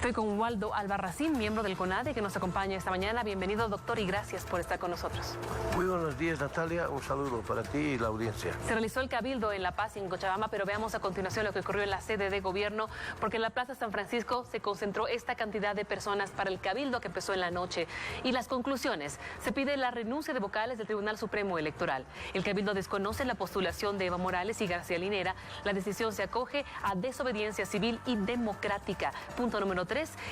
Estoy con Waldo Albarracín, miembro del CONADE, que nos acompaña esta mañana. Bienvenido, doctor, y gracias por estar con nosotros. Muy buenos días, Natalia. Un saludo para ti y la audiencia. Se realizó el cabildo en La Paz y en Cochabamba, pero veamos a continuación lo que ocurrió en la sede de gobierno, porque en la Plaza San Francisco se concentró esta cantidad de personas para el cabildo que empezó en la noche. Y las conclusiones: se pide la renuncia de vocales del Tribunal Supremo Electoral. El cabildo desconoce la postulación de Evo Morales y García Linera. La decisión se acoge a desobediencia civil y democrática. Punto número 3.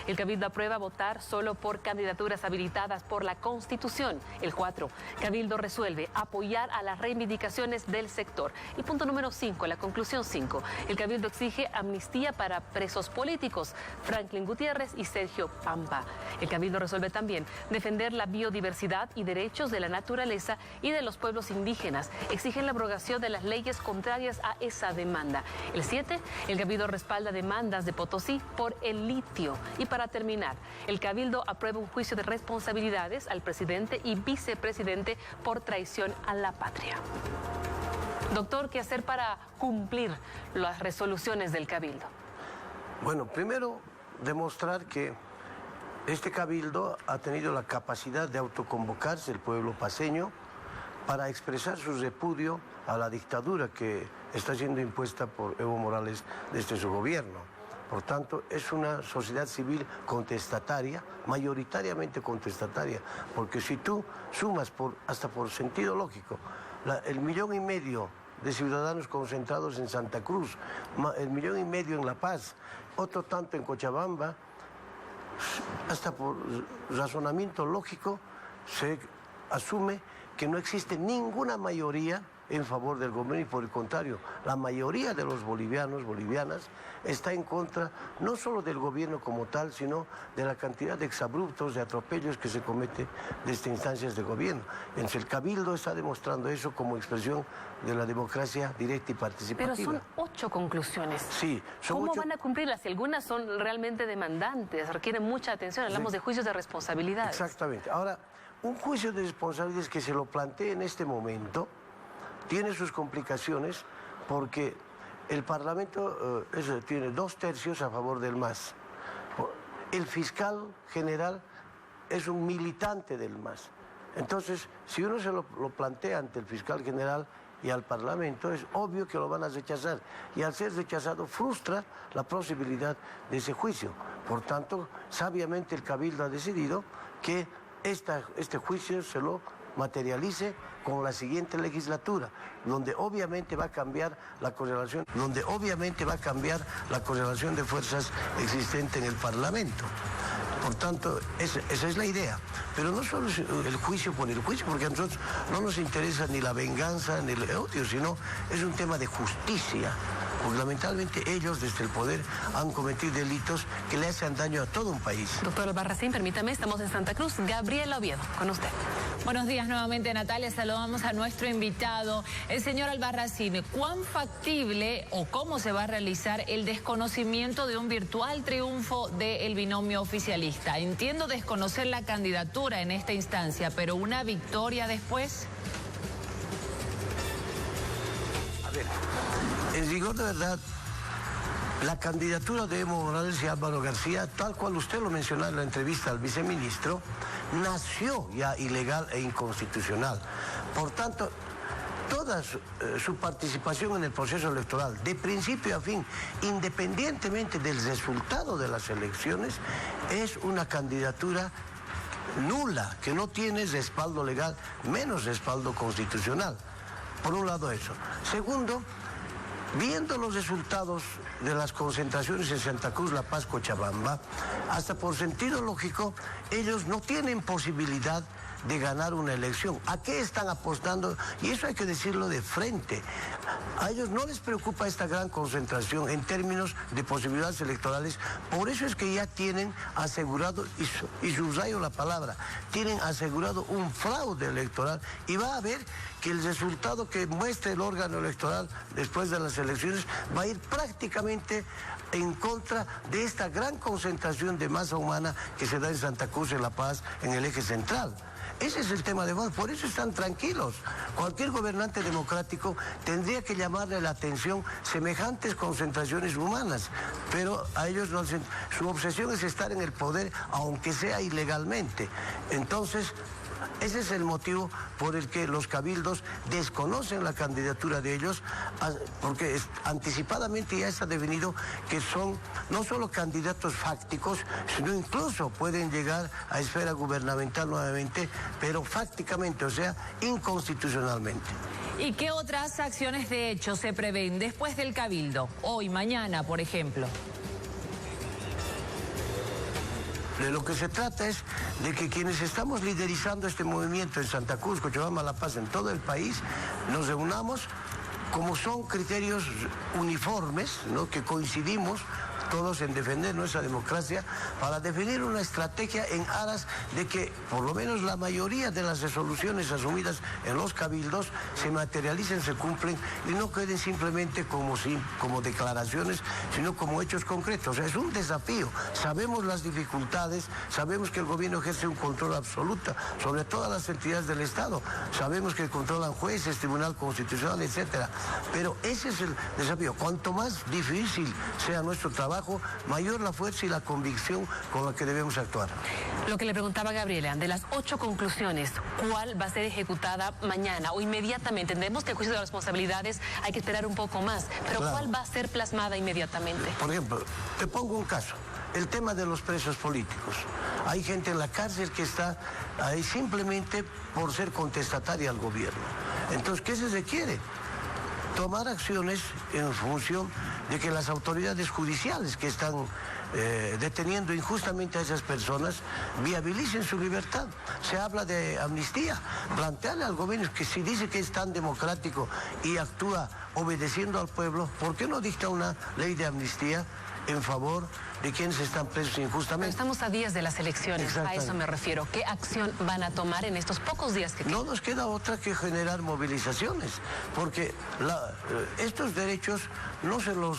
El cabildo aprueba votar solo por candidaturas habilitadas por la Constitución. El 4. Cabildo resuelve apoyar a las reivindicaciones del sector. Y punto número 5, la conclusión 5. El cabildo exige amnistía para presos políticos, Franklin Gutiérrez y Sergio Pampa. El cabildo resuelve también defender la biodiversidad y derechos de la naturaleza y de los pueblos indígenas. Exigen la abrogación de las leyes contrarias a esa demanda. El 7. El cabildo respalda demandas de Potosí por el litio. Y para terminar, el cabildo aprueba un juicio de responsabilidades al presidente y vicepresidente por traición a la patria. Doctor, ¿qué hacer para cumplir las resoluciones del cabildo? Bueno, primero, demostrar que este cabildo ha tenido la capacidad de autoconvocarse el pueblo paceño para expresar su repudio a la dictadura que está siendo impuesta por Evo Morales desde su gobierno. Por tanto, es una sociedad civil contestataria, mayoritariamente contestataria, porque si tú sumas hasta por sentido lógico, el 1,5 millones de ciudadanos concentrados en Santa Cruz, el 1,5 millones en La Paz, otro tanto en Cochabamba, hasta por razonamiento lógico se asume que no existe ninguna mayoría en favor del gobierno y por el contrario, la mayoría de los bolivianos, bolivianas, está en contra no solo del gobierno como tal, sino de la cantidad de exabruptos, de atropellos que se cometen desde instancias de gobierno. Entonces el cabildo está demostrando eso como expresión de la democracia directa y participativa. Pero son 8 conclusiones. Sí, son ¿Cómo 8... van a cumplirlas? Si algunas son realmente demandantes, requieren mucha atención, hablamos de juicios de responsabilidades. Exactamente. Ahora, un juicio de responsabilidades que se lo plantee en este momento tiene sus complicaciones porque el Parlamento tiene 2/3 a favor del MAS. El fiscal general es un militante del MAS. Entonces, si uno se lo plantea ante el fiscal general y al Parlamento, es obvio que lo van a rechazar. Y al ser rechazado, frustra la posibilidad de ese juicio. Por tanto, sabiamente el Cabildo ha decidido que este juicio se lo materialice con la siguiente legislatura, donde obviamente va a cambiar la correlación, de fuerzas existente en el Parlamento. Por tanto, esa es la idea. Pero no solo es el juicio por el juicio, porque a nosotros no nos interesa ni la venganza ni el odio, sino es un tema de justicia. Porque lamentablemente ellos desde el poder han cometido delitos que le hacen daño a todo un país. Doctor Albarracín, permítame, estamos en Santa Cruz. Gabriela Oviedo, con usted. Buenos días nuevamente, Natalia. Saludamos a nuestro invitado, el señor Albarracín. ¿Cuán factible o cómo se va a realizar el desconocimiento de un virtual triunfo del binomio oficialista? Entiendo desconocer la candidatura en esta instancia, pero ¿una victoria después? A ver, en rigor de verdad, la candidatura de Evo Morales y Álvaro García, tal cual usted lo mencionó en la entrevista al viceministro, nació ya ilegal e inconstitucional. Por tanto, toda su participación en el proceso electoral, de principio a fin, independientemente del resultado de las elecciones, es una candidatura nula, que no tiene respaldo legal, menos respaldo constitucional. Por un lado eso. Segundo, viendo los resultados de las concentraciones en Santa Cruz, La Paz, Cochabamba, hasta por sentido lógico, ellos no tienen posibilidad de ganar una elección. ¿A qué están apostando? Y eso hay que decirlo de frente. A ellos no les preocupa esta gran concentración en términos de posibilidades electorales. Por eso es que ya tienen asegurado, y subrayo la palabra, tienen asegurado un fraude electoral. Y va a ver que el resultado que muestre el órgano electoral después de las elecciones va a ir prácticamente en contra de esta gran concentración de masa humana que se da en Santa Cruz, en La Paz, en el eje central. Ese es el tema de fondo, por eso están tranquilos. Cualquier gobernante democrático tendría que llamarle la atención semejantes concentraciones humanas, pero a ellos no, su obsesión es estar en el poder, aunque sea ilegalmente. Entonces, ese es el motivo por el que los cabildos desconocen la candidatura de ellos, porque anticipadamente ya está definido que son no solo candidatos fácticos, sino incluso pueden llegar a esfera gubernamental nuevamente, pero fácticamente, o sea, inconstitucionalmente. ¿Y qué otras acciones de hecho se prevén después del cabildo? Hoy, mañana, por ejemplo. De lo que se trata es de que quienes estamos liderizando este movimiento en Santa Cruz, Cochabamba, La Paz, en todo el país, nos reunamos como son criterios uniformes, ¿no?, que coincidimos todos en defender nuestra democracia, para definir una estrategia en aras de que por lo menos la mayoría de las resoluciones asumidas en los cabildos se materialicen, se cumplen y no queden simplemente como declaraciones, sino como hechos concretos. O sea, es un desafío. Sabemos las dificultades, sabemos que el gobierno ejerce un control absoluto sobre todas las entidades del Estado, sabemos que controlan jueces, Tribunal Constitucional, etcétera. Pero ese es el desafío. Cuanto más difícil sea nuestro trabajo, mayor la fuerza y la convicción con la que debemos actuar. Lo que le preguntaba Gabriela, de las 8 conclusiones, ¿cuál va a ser ejecutada mañana o inmediatamente? Entendemos que el juicio de responsabilidades hay que esperar un poco más, pero claro, ¿cuál va a ser plasmada inmediatamente? Por ejemplo, te pongo un caso, el tema de los presos políticos. Hay gente en la cárcel que está ahí simplemente por ser contestataria al gobierno. Entonces, ¿qué se requiere? Tomar acciones en función de que las autoridades judiciales que están deteniendo injustamente a esas personas viabilicen su libertad. Se habla de amnistía, plantearle al gobierno que si dice que es tan democrático y actúa obedeciendo al pueblo, ¿por qué no dicta una ley de amnistía en favor de quienes están presos injustamente? Pero estamos a días de las elecciones, a eso me refiero. ¿Qué acción van a tomar en estos pocos días que quedan? No nos queda otra que generar movilizaciones, porque estos derechos no se los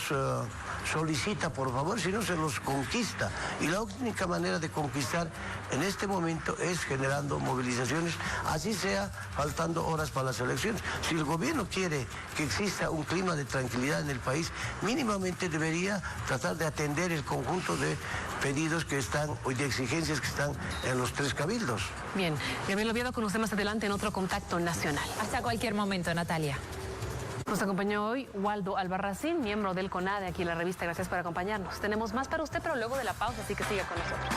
solicita por favor, sino se los conquista. Y la única manera de conquistar en este momento es generando movilizaciones, así sea faltando horas para las elecciones. Si el gobierno quiere que exista un clima de tranquilidad en el país, mínimamente debería tratar de atender el conjunto de pedidos que están, o de exigencias que están en los 3 cabildos. Bien, Gabriel Oviedo, con usted más adelante en otro Contacto Nacional. Hasta cualquier momento, Natalia. Nos acompañó hoy Waldo Albarracín, miembro del CONADE, aquí en la revista. Gracias por acompañarnos. Tenemos más para usted, pero luego de la pausa, así que siga con nosotros.